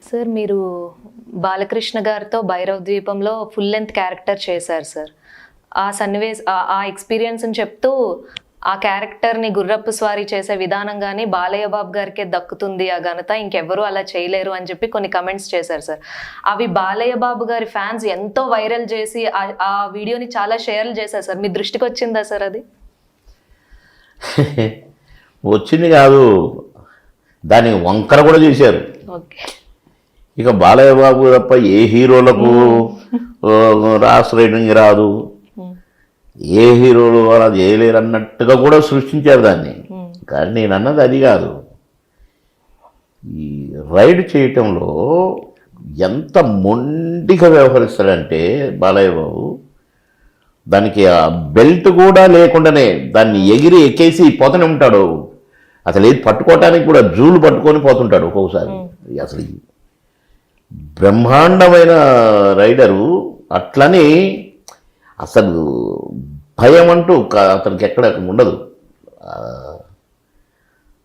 Sir మీరు బాలకృష్ణ గారితో భైరవ ద్వీపంలో ఫుల్ లెంత్ క్యారెక్టర్ చేశారు సార్. ఆ ఆ ఎక్స్పీరియన్స్ని చెప్తూ ఆ క్యారెక్టర్ని గుర్రపు స్వారీ చేసే విధానం కానీ బాలయ్య బాబు గారికే దక్కుతుంది ఆ ఘనత, ఇంకెవ్వరూ అలా చేయలేరు అని చెప్పి కొన్ని కమెంట్స్ చేశారు సార్. అవి బాలయ్య బాబు గారి ఫ్యాన్స్ ఎంతో వైరల్ చేసి ఆ వీడియోని చాలా షేర్లు చేశారు సార్. మీ దృష్టికి వచ్చిందా సార్ అది? వచ్చింది కాదు, దానికి వంకర కూడా చేశారు. ఓకే. ఇక బాలయ్య బాబు తప్ప ఏ హీరోలకు రాస్ రైటింగ్ రాదు, ఏ హీరోలు అలా చేయలేరు అన్నట్టుగా కూడా సృష్టించారు దాన్ని. కానీ నేను అన్నది అది కాదు. ఈ రైడ్ చేయటంలో ఎంత మొండిగా వ్యవహరిస్తాడంటే బాలయ్య బాబు, దానికి ఆ బెల్ట్ కూడా లేకుండానే దాన్ని ఎగిరి ఎక్కేసి పోతూనే ఉంటాడు. అసలు ఏది పట్టుకోవటానికి కూడా జూలు పట్టుకొని పోతుంటాడు ఒక్కొక్కసారి. అసలు బ్రహ్మాండమైన రైడరు. అట్లని అసలు భయం అంటూ అతనికి ఎక్కడ ఉండదు.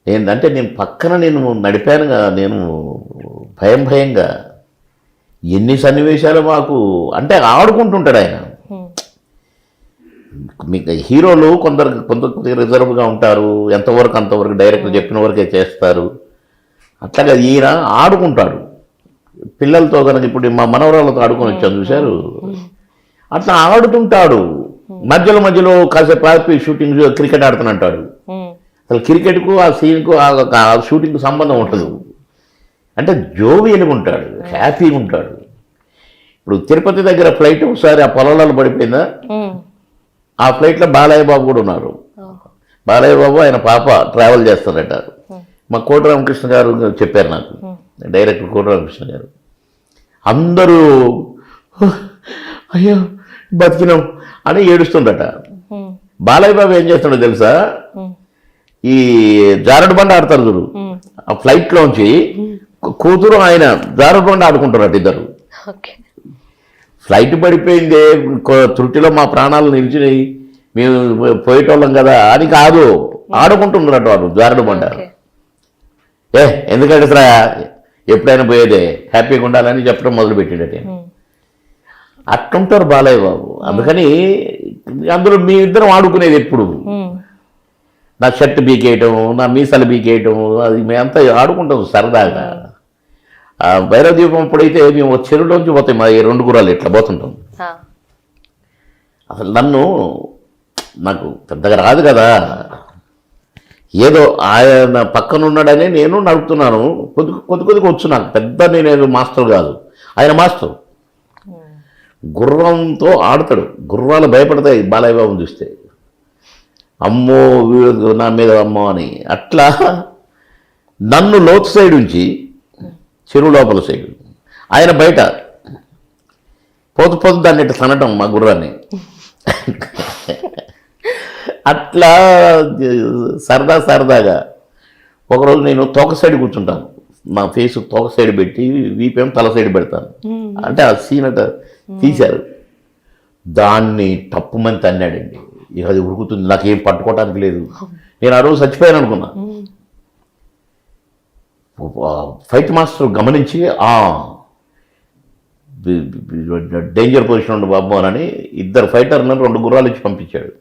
ఏంటంటే నేను పక్కన నడిపాను కదా, నేను భయంగా ఎన్ని సన్నివేశాలు మాకు అంటే ఆడుకుంటుంటాడు ఆయన. మీకు హీరోలు కొందరు రిజర్వ్గా ఉంటారు, ఎంతవరకు అంతవరకు డైరెక్టర్ చెప్పిన వరకే చేస్తారు. అట్లాగా ఈయన ఆడుకుంటాడు పిల్లలతో. కనుక ఇప్పుడు మా మనవరాలతో ఆడుకొని వచ్చాను చూశారు, అట్లా ఆడుతుంటాడు. మధ్యలో కాసేపు ఆపి షూటింగ్ క్రికెట్ ఆడుతున్నట్టాడు. అసలు క్రికెట్కు ఆ సీన్కు ఆ షూటింగ్కు సంబంధం ఉండదు. అంటే జోవియల్గా ఉంటాడు, హ్యాపీగా ఉంటాడు. ఇప్పుడు తిరుపతి దగ్గర ఫ్లైట్ ఒకసారి ఆ పొలాలలో పడిపోయిందా, ఆ ఫ్లైట్లో బాలయ్య బాబు కూడా ఉన్నారు. బాలయ్య బాబు ఆయన పాప ట్రావెల్ చేస్తారట. మా కోట రామకృష్ణ గారు చెప్పారు నాకు, డైరెక్టర్ కోట రామకృష్ణ గారు. అందరూ అయ్యో బతికినాం అని ఏడుస్తుండట. బాలయ్య బాబు ఏం చేస్తాడో తెలుసా, ఈ జారుడు బండ ఆడతారు చూడు, ఆ ఫ్లైట్లోంచి కూతురు ఆయన జారుడు బండ ఆడుకుంటారట ఇద్దరు. ఫ్లైట్ పడిపోయిందే, త్రుటిలో మా ప్రాణాలు నిలిచినాయి, మేము పోయేటోళ్ళం కదా అని కాదు, ఆడుకుంటున్నారట వాడు జారుడు బండ. ఎందుకంటే అసలు ఎప్పుడైనా పోయేదే, హ్యాపీగా ఉండాలని చెప్పడం మొదలుపెట్టిండట. అట్లుంటారు బాలయ్య బాబు. అందుకని అందులో మీ ఇద్దరం ఆడుకునేది ఎప్పుడు, నా షర్ట్ బీకేయటం, నా మీసాలు బీకేయటం, అది మేమంతా ఆడుకుంటాం సరదాగా. భైరవ దీపం అప్పుడైతే మేము చెరువులోంచి పోతాం, మా 2 గుర్రాలు ఇట్లా పోతుంటాం. అసలు నాకు పెద్దగా రాదు కదా, ఏదో ఆయన పక్కన ఉన్నాడని నేను నడుపుతున్నాను. కొద్దిగా వచ్చు నాకు, పెద్ద నేను మాస్టర్ కాదు, ఆయన మాస్టర్. గుర్రంతో ఆడతాడు, గుర్రాలు భయపడతాయి బాలయ్య బాబుని చూస్తే, అమ్మో వీడు నా మీద అమ్మో అని. అట్లా నన్ను లోతు సైడ్ నుంచి చెరువు లోపల సైడ్, ఆయన బయట పోతు దాన్ని ఇట్లా తనటం మా గుర్రాన్ని. అట్లా సరదాగా ఒకరోజు నేను తోక సైడ్ కూర్చుంటాను, నా ఫేస్ తోక సైడ్ పెట్టి వీపేం తల సైడ్ పెడతాను. అంటే ఆ సీన్ అట తీశారు, దాన్ని తప్పుమని తన్నాడండి. ఇక అది ఉరుకుతుంది, నాకేం పట్టుకోవటానికి లేదు. నేను ఆ రోజు చచ్చిపోయాను అనుకున్నా. ఫైట్ మాస్టర్ గమనించి డేంజర్ పొజిషన్ ఉండు బాబు అని 2 ఫైటర్లను 2 గుర్రాలు ఇచ్చి పంపించాడు.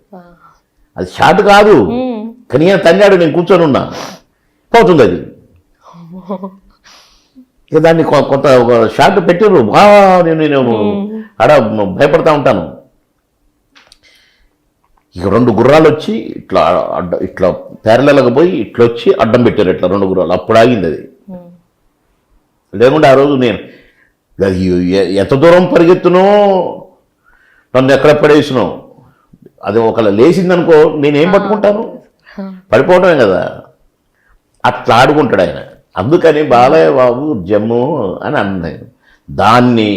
అది షాట్ కాదు, కానీ తన్నాడు, నేను కూర్చొని ఉన్నా, పోతుంది అది. ఇక దాన్ని కొంత ఒక షాట్ పెట్టారు. నేను ఆడ భయపడతా ఉంటాను. ఇక 2 గుర్రాలు వచ్చి ఇట్లా ప్యారలల్గా పోయి ఇట్లా వచ్చి అడ్డం పెట్టారు, ఇట్లా 2 గుర్రాలు. అప్పుడు ఆగింది అది. లేకుంటే ఆ రోజు నేను ఎంత దూరం పరిగెత్తునో, నన్ను ఎక్కడ పడేసినో, అది ఒకవేళ లేచిందనుకో నేనేం పట్టుకుంటాను, పడిపోవటమే కదా. అట్లా ఆడుకుంటాడు ఆయన. అందుకని బాలయ్య బాబు జమ్ము అని అన్నాను. దాన్ని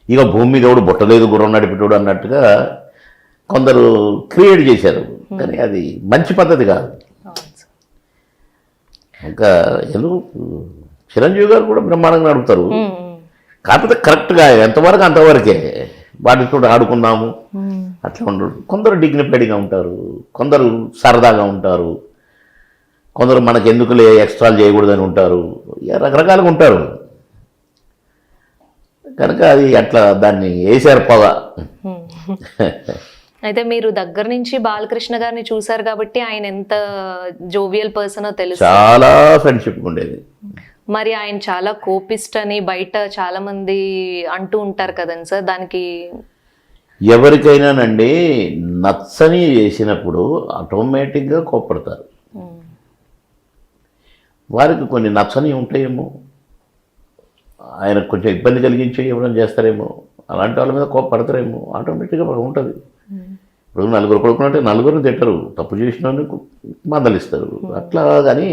ఇక భూమి మీద ఎవడు బుట్టలేదు గుర్రం నడిపేటోడు అన్నట్టుగా కొందరు క్రియేట్ చేశారు. కానీ అది మంచి పద్ధతి కాదు. ఇంకా చిరంజీవి గారు కూడా బ్రహ్మాండంగా నడుపుతారు, కాకపోతే కరెక్ట్గా ఎంతవరకు అంతవరకే. వాటితో ఆడుకున్నాము అట్లా ఉండరు. కొందరు డిగ్నిఫైడ్గా ఉంటారు, కొందరు సరదాగా ఉంటారు, కొందరు మనకు ఎందుకులే ఎక్స్ట్రాలు చేయకూడదని ఉంటారు, రకరకాలుగా ఉంటారు. కనుక అది అట్లా దాన్ని వేసారు పొగ. అయితే మీరు దగ్గర నుంచి బాలకృష్ణ గారిని చూసారు కాబట్టి ఆయన ఎంత జోవియల్ పర్సనో తెలుసు. చాలా ఫ్రెండ్షిప్ ఉండేది. మరి ఆయన చాలా కోపిస్ట్ అని బయట చాలా మంది అంటూ ఉంటారు కదండి సార్, దానికి ఎవరికైనానండి నచ్చని చేసినప్పుడు ఆటోమేటిక్గా కోప్పడతారు. వారికి కొన్ని నచ్చని ఉంటాయేమో, ఆయనకు కొంచెం ఇబ్బంది కలిగించి ఎవరైనా చేస్తారేమో, అలాంటి వాళ్ళ మీద కోప్పడతారేమో, ఆటోమేటిక్గా ఉంటుంది. ఇప్పుడు నలుగురు కొడుకున్నట్టే నలుగురు తిట్టరు, తప్పు చేసిన మందలిస్తారు అట్లా. కానీ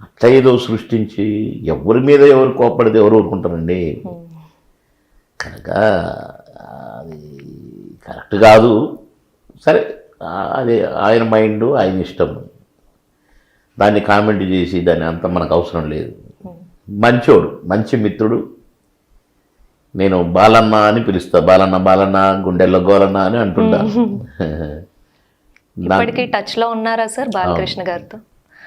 అట్లా ఏదో సృష్టించి ఎవరి మీద ఎవరు కోప్పడితే ఎవరు ఊరుకుంటారండి. కనుక అది కరెక్ట్ కాదు. సరే, అది ఆయన మైండ్, ఆయన ఇష్టం, దాన్ని కామెంట్ చేసి దాన్ని అంత మనకు అవసరం లేదు. మంచోడు, మంచి మిత్రుడు. నేను బాలన్న అని పిలుస్తా, బాలన్న బాలన్న గుండెల్లో గోలన్న అని అంటుంటా. ఇప్పటికీ టచ్ లో ఉన్నారా సార్ బాలకృష్ణ గారితో?